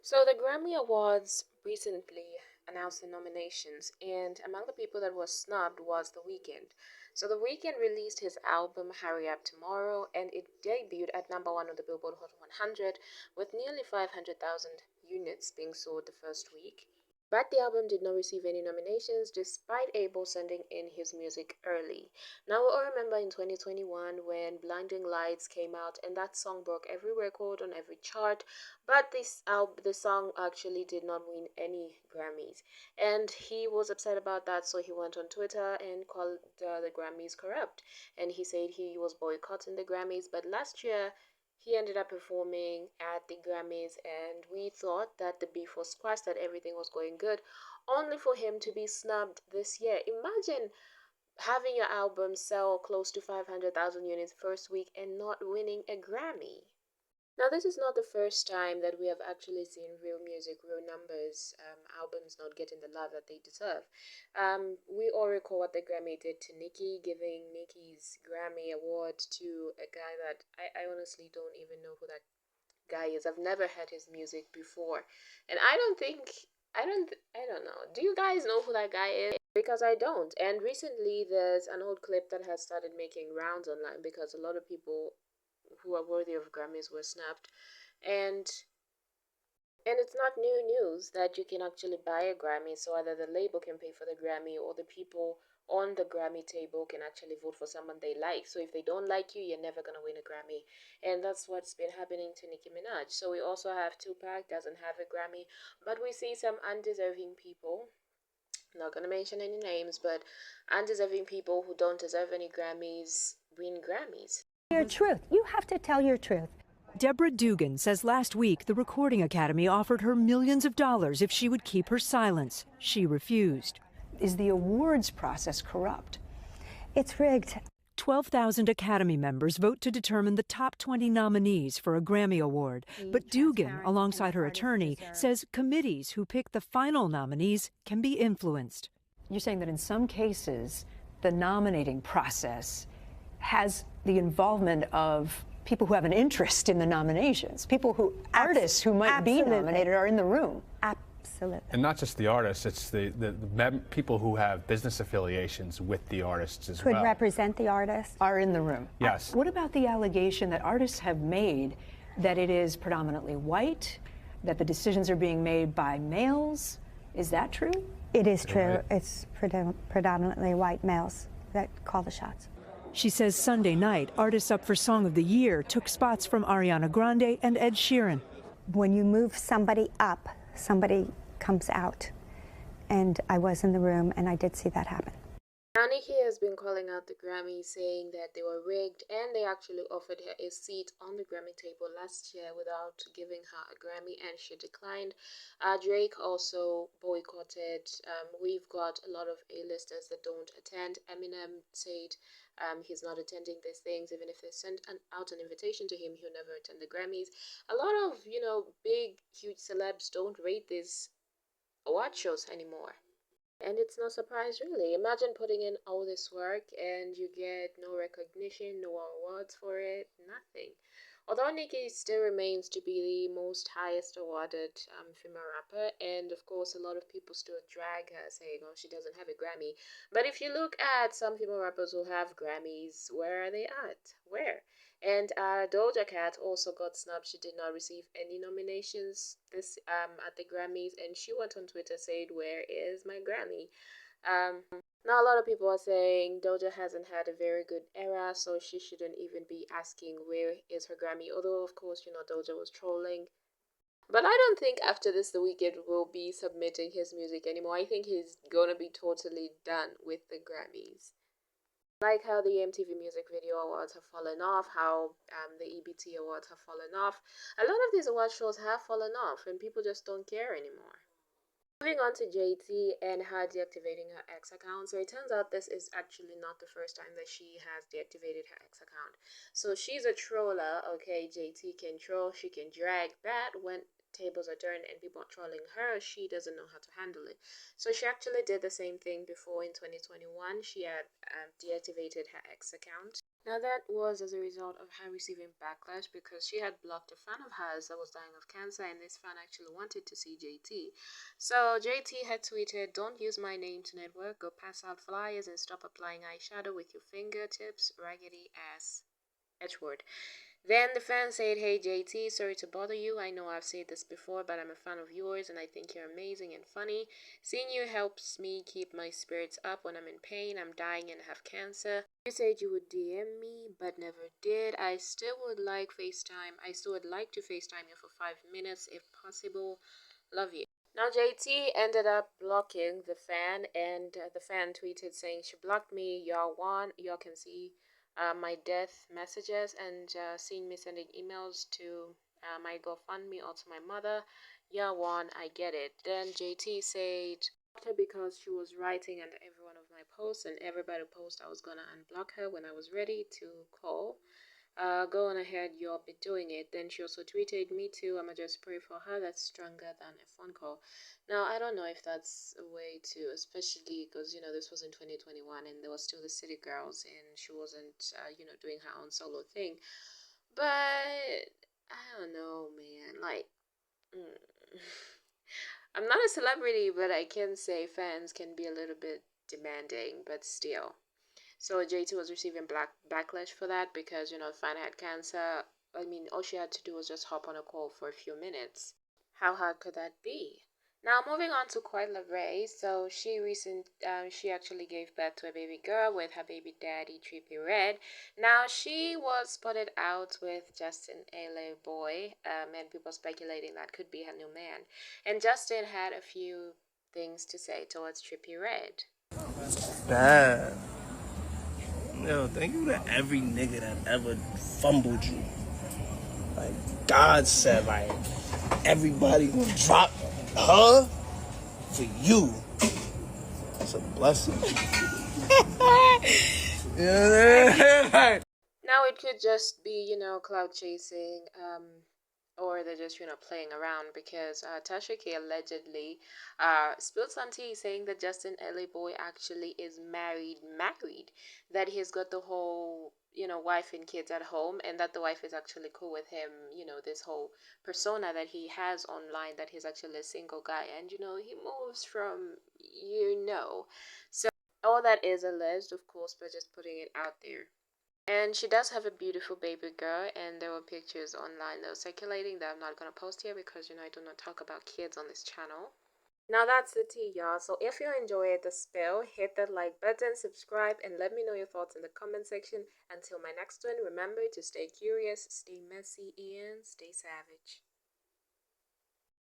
So the Grammy Awards recently announced the nominations, and among the people that was snubbed was The Weeknd. So The Weeknd released his album Hurry Up Tomorrow, and it debuted at number one on the Billboard Hot 100 with nearly 500,000 units being sold the first week. But the album did not receive any nominations despite Abel sending in his music early. Now we all remember in 2021 when Blinding Lights came out and that song broke every record on every chart, but the song actually did not win any Grammys. And he was upset about that, so he went on Twitter and called the Grammys corrupt. And he said he was boycotting the Grammys, but last year he ended up performing at the Grammys, and we thought that the beef was squashed, that everything was going good, only for him to be snubbed this year. Imagine having your album sell close to 500,000 units first week and not winning a Grammy. Now, this is not the first time that we have actually seen real music, real numbers, albums not getting the love that they deserve. We all recall what the Grammy did to Nicki, giving Nicki's Grammy award to a guy that I honestly don't even know who that guy is. I've never heard his music before, and I don't know. Do you guys know who that guy is? Because I don't. And recently, there's an old clip that has started making rounds online because a lot of people who are worthy of Grammys were snapped. And it's not new news that you can actually buy a Grammy, so either the label can pay for the Grammy or the people on the Grammy table can actually vote for someone they like. So if they don't like you, you're never gonna win a Grammy. And that's what's been happening to Nicki Minaj. So we also have Tupac doesn't have a Grammy, but we see some undeserving people. Not gonna mention any names, but undeserving people who don't deserve any Grammys win Grammys. Your truth. You have to tell your truth. Deborah Dugan says last week the Recording Academy offered her millions of dollars if she would keep her silence. She refused. Is the awards process corrupt? It's rigged. 12,000 Academy members vote to determine the top 20 nominees for a Grammy Award. But Dugan, alongside her attorney, says committees who pick the final nominees can be influenced. You're saying that in some cases, the nominating process has the involvement of people who have an interest in the nominations, artists who might be nominated are in the room. Absolutely. And not just the artists, it's the people who have business affiliations with the artists as well. Could represent the artists. Are in the room. Yes. What about the allegation that artists have made that it is predominantly white, that the decisions are being made by males? Is that true? It is true. It's predominantly white males that call the shots. She says Sunday night, artists up for Song of the Year took spots from Ariana Grande and Ed Sheeran. When you move somebody up, somebody comes out. And I was in the room, and I did see that happen. Now, Nicki has been calling out the Grammys, saying that they were rigged, and they actually offered her a seat on the Grammy table last year without giving her a Grammy, and she declined. Drake also boycotted. We've got a lot of A-listers that don't attend. Eminem said he's not attending these things. Even if they sent out an invitation to him, he'll never attend the Grammys. A lot of, big, huge celebs don't rate these award shows anymore. And it's no surprise, really. Imagine putting in all this work and you get no recognition, no awards for it, nothing. Although Nicki still remains to be the most highest awarded female rapper, and of course a lot of people still drag her saying, oh, she doesn't have a Grammy. But if you look at some female rappers who have Grammys, where are they at? Where? And Doja Cat also got snubbed. She did not receive any nominations this at the Grammys, and she went on Twitter saying, "Where is my Grammy?" Now a lot of people are saying Doja hasn't had a very good era, so she shouldn't even be asking where is her Grammy. Although of course Doja was trolling. But I don't think after this The Weeknd will be submitting his music anymore. I think he's gonna be totally done with the Grammys. Like how the MTV Music Video Awards have fallen off, how the EBT Awards have fallen off. A lot of these award shows have fallen off and people just don't care anymore. Moving on to JT and her deactivating her X account. So it turns out this is actually not the first time that she has deactivated her X account. So she's a troller, okay? JT can troll, she can drag, but when tables are turned and people are trolling her, she doesn't know how to handle it. So she actually did the same thing before in 2021. She had deactivated her X account. Now, that was as a result of her receiving backlash because she had blocked a fan of hers that was dying of cancer, and this fan actually wanted to see JT. So, JT had tweeted, "Don't use my name to network, go pass out flyers and stop applying eyeshadow with your fingertips, raggedy ass." H word. Then the fan said, "Hey JT, sorry to bother you. I know I've said this before, but I'm a fan of yours and I think you're amazing and funny. Seeing you helps me keep my spirits up when I'm in pain. I'm dying and have cancer. You said you would DM me, but never did. I still would like FaceTime. I still would like to FaceTime you for 5 minutes if possible. Love you." Now, JT ended up blocking the fan, and the fan tweeted saying, "She blocked me. Y'all won. Y'all can see my death messages and seen me sending emails to my GoFundMe or to my mother. Yeah, one, I get it." Then JT said, "Blocked her because she was writing under every one of my posts, and everybody post I was gonna unblock her when I was ready to call. Go on ahead, you'll be doing it." Then she also tweeted, "Me too, I'ma just pray for her. That's stronger than a phone call." Now, I don't know if that's a way to, especially because, this was in 2021 and there was still the City Girls and she wasn't, doing her own solo thing. But, I don't know, man. Like, mm. I'm not a celebrity, but I can say fans can be a little bit demanding, but still. So JT was receiving backlash for that because, fan had cancer. I mean, all she had to do was just hop on a call for a few minutes. How hard could that be? Now, moving on to Quite Ray. So she actually gave birth to a baby girl with her baby daddy Trippie Redd. Now she was spotted out with Justin LA Boy, and people speculating that could be her new man. And Justin had a few things to say towards Trippie Redd. Bad. Yo, thank you to every nigga that ever fumbled you. Like, God said, like, everybody gonna drop her for you. It's a blessing. Yeah. Now it could just be, cloud chasing, or they're just, playing around because Tasha K allegedly spilled some tea saying that Justin LA Boy actually is married, that he's got the whole, wife and kids at home, and that the wife is actually cool with him, this whole persona that he has online, that he's actually a single guy, and, he moves from, So all that is alleged, of course, but just putting it out there. And she does have a beautiful baby girl, and there were pictures online that were circulating that I'm not going to post here because, I do not talk about kids on this channel. Now that's the tea, y'all. So if you enjoyed the spill, hit that like button, subscribe, and let me know your thoughts in the comment section. Until my next one, remember to stay curious, stay messy, and stay savage.